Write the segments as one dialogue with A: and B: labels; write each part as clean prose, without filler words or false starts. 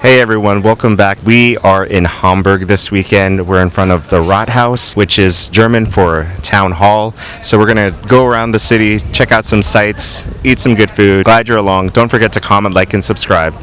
A: Hey everyone, welcome back. We are in Hamburg this weekend. We're in front of the Rathaus, which is German for town hall. So we're gonna go around the city, check out some sights, eat some good food. Glad you're along. Don't forget to comment, like, and subscribe.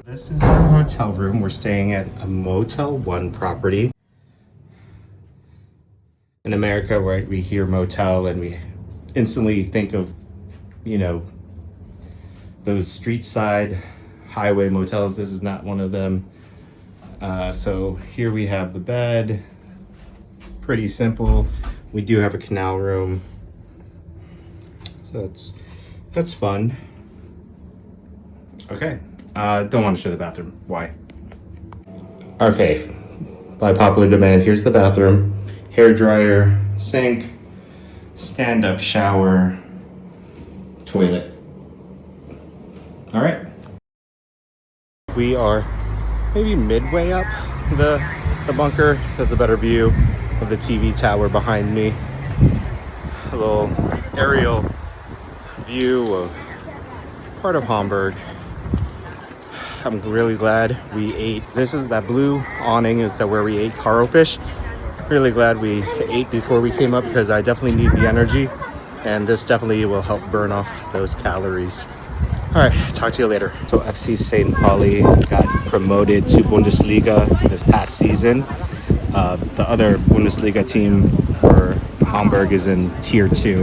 A: This is our hotel room. We're staying at a Motel 1 property. In America, where we hear motel and we instantly think of, those street side highway motels. This is not one of them. So here we have the bed, pretty simple. We do have a canal room, so that's fun. Okay, don't want to show the bathroom. Why? Okay, by popular demand, here's the bathroom. Hair dryer, sink, stand-up shower, toilet. All right. We are maybe midway up the bunker. There's a better view of the TV tower behind me. A little aerial view of part of Hamburg. I'm really glad we ate. That blue awning is where we ate caro fish. Really glad we ate before we came up because I definitely need the energy, and this definitely will help burn off those calories. All right, talk to you later. So FC St. Pauli got promoted to Bundesliga this past season. The other Bundesliga team for Hamburg is in Tier 2,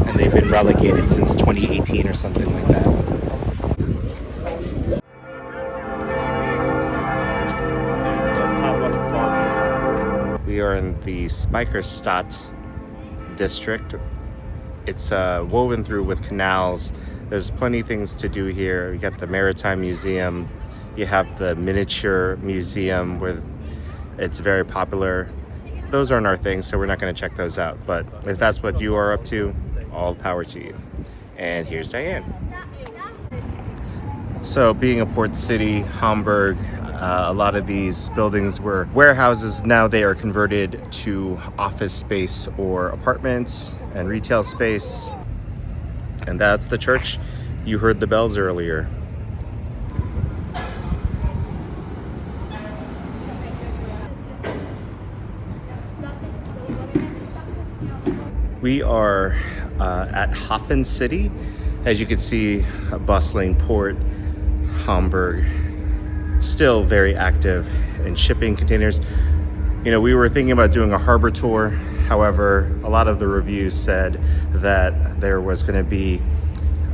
A: and they've been relegated since 2018 or something like that. We are in the Speicherstadt district. It's woven through with canals. There's plenty of things to do here. You got the Maritime Museum. You have the Miniature Museum where it's very popular. Those aren't our things, so we're not going to check those out. But if that's what you are up to, all power to you. And here's Diane. So being a port city, Hamburg, a lot of these buildings were warehouses. Now they are converted to office space or apartments and retail space. And that's the church. You heard the bells earlier. We are at HafenCity. As you can see, a bustling port. Hamburg, still very active in shipping containers. We were thinking about doing a harbor tour. However, a lot of the reviews said that there was going to be,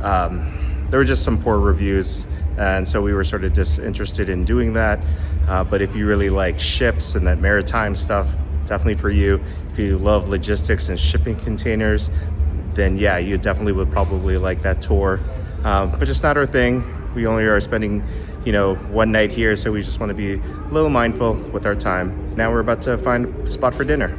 A: there were just some poor reviews. And so we were sort of disinterested in doing that. But if you really like ships and that maritime stuff, definitely for you. If you love logistics and shipping containers, then yeah, you definitely would probably like that tour. But just not our thing. We only are spending, one night here, so we just want to be a little mindful with our time. Now we're about to find a spot for dinner.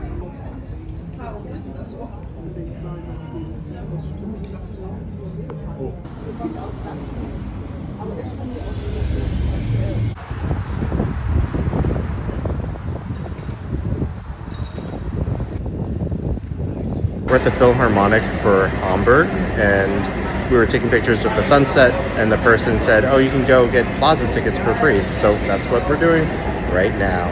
A: We're at the Philharmonic for Hamburg, and we were taking pictures of the sunset, and the person said, oh, you can go get plaza tickets for free. So that's what we're doing right now.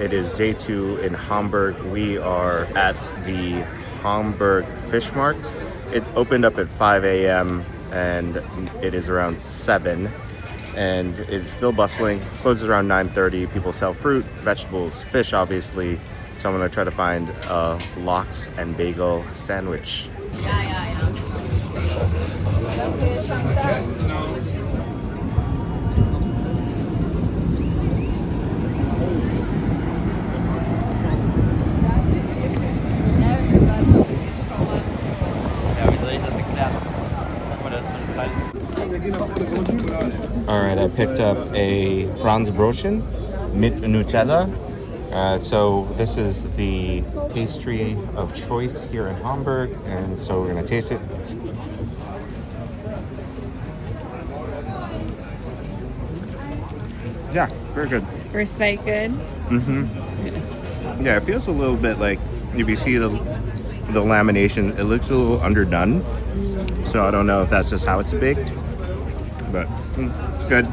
A: It is day 2 in Hamburg. We are at the Hamburg Fish Markt. It opened up at 5 a.m. and it is around 7, and it's still bustling. Closes around 9:30. People sell fruit, vegetables, fish, obviously. So I'm gonna try to find a lox and bagel sandwich. All right, I picked up a Franzbrötchen mit Nutella. So this is the pastry of choice here in Hamburg, and so we're gonna taste it. Yeah, very good.
B: Respite good.
A: Yeah, it feels a little bit like, if you see the lamination, it looks a little underdone. So I don't know if that's just how it's baked, but it's good.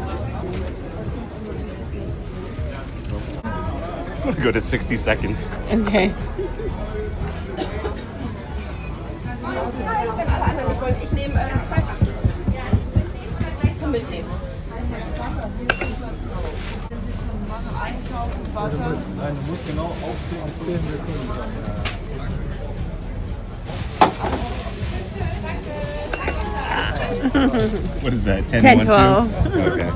A: I'm gonna go to 60 seconds.
B: Okay.
A: What is that? 10,
B: 10,
A: 1,
B: 12.
A: 2? Okay.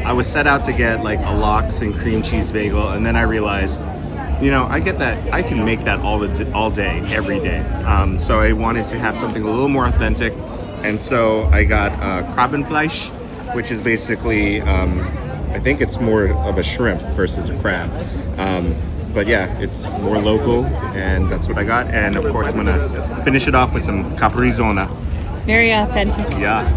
A: I was set out to get like a lox and cream cheese bagel, and then I realized, you know, I get that, I can make that all day, every day. So I wanted to have something a little more authentic, and so I got Krabbenfleisch, which is basically, I think it's more of a shrimp versus a crab. But yeah, it's more local, and that's what I got. And of course, I'm gonna finish it off with some caprizzona.
B: Very authentic.
A: Yeah.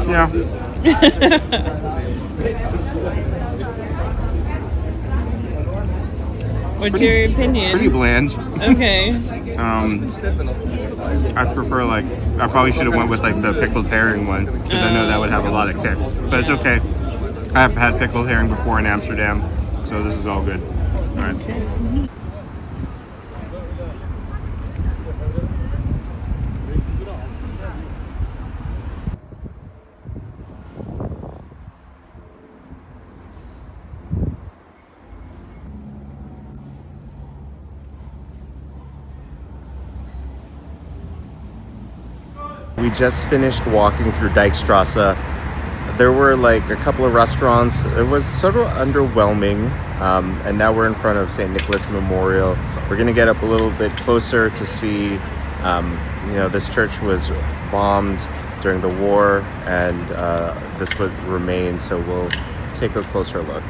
A: Yeah.
B: What's your opinion?
A: Pretty bland.
B: Okay.
A: I prefer, like, I probably should have went with like the pickled herring one, because I know that would have a lot of kick. But it's okay. I've had pickled herring before in Amsterdam, so this is all good. All right. We just finished walking through Dijkstrasse. There were like a couple of restaurants. It was sort of underwhelming. And now we're in front of St. Nicholas Memorial. We're gonna get up a little bit closer to see, you know, this church was bombed during the war, and this would remain, so we'll take a closer look.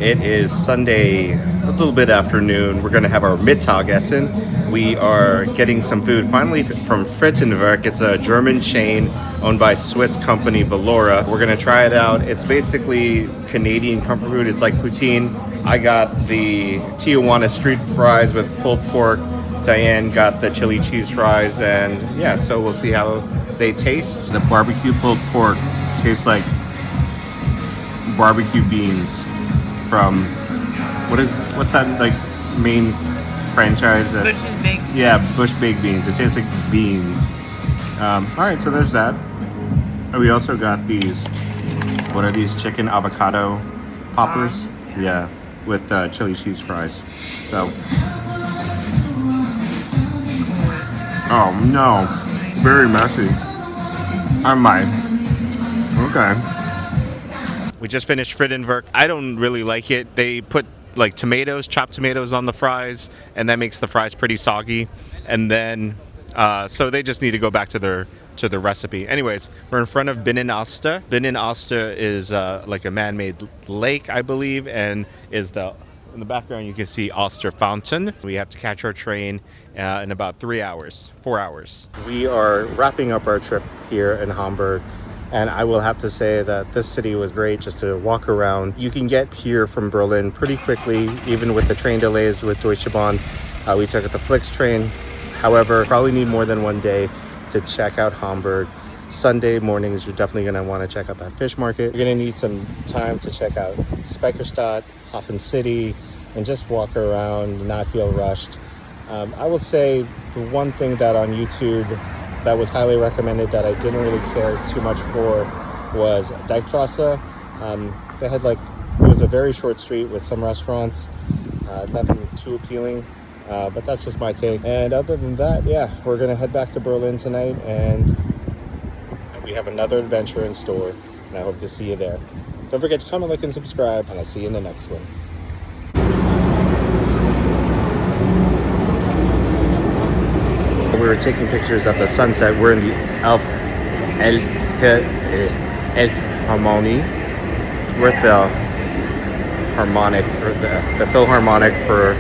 A: It is Sunday, a little bit afternoon. We're going to have our Mittagessen. We are getting some food finally from Frittenwerk. It's a German chain owned by Swiss company Valora. We're going to try it out. It's basically Canadian comfort food. It's like poutine. I got the Tijuana street fries with pulled pork. Diane got the chili cheese fries, and yeah, so we'll see how they taste. The barbecue pulled pork tastes like barbecue beans from what's that like main franchise? That's,
B: Bush and baked.
A: Yeah, Bush baked beans. It tastes like beans. All right, so there's that. And we also got these. What are these? Chicken avocado poppers? Yeah, with chili cheese fries. So, oh no, very messy. I might. Okay. We just finished Frittenwerk. I don't really like it. They put like tomatoes, chopped tomatoes on the fries, and that makes the fries pretty soggy. And then, so they just need to go back to their recipe. Anyways, we're in front of Binnenalster. Binnenalster is like a man-made lake, I believe, and is in the background you can see Alster Fountain. We have to catch our train in about 4 hours. We are wrapping up our trip here in Hamburg. And I will have to say that this city was great just to walk around. You can get here from Berlin pretty quickly, even with the train delays with Deutsche Bahn. We took the Flix train. However, probably need more than one day to check out Hamburg. Sunday mornings, you're definitely going to want to check out that fish market. You're going to need some time to check out Speicherstadt, HafenCity, and just walk around, not feel rushed. I will say the one thing that on YouTube that was highly recommended that I didn't really care too much for was Dijkstrasse. They had like, it was a very short street with some restaurants, nothing too appealing, but that's just my take. And other than that, yeah, we're gonna head back to Berlin tonight, and we have another adventure in store, and I hope to see you there. Don't forget to comment, like, and subscribe, and I'll see you in the next one. We were taking pictures of the sunset. We're in the Elbphilharmonie. We're at the harmonic for the Philharmonic for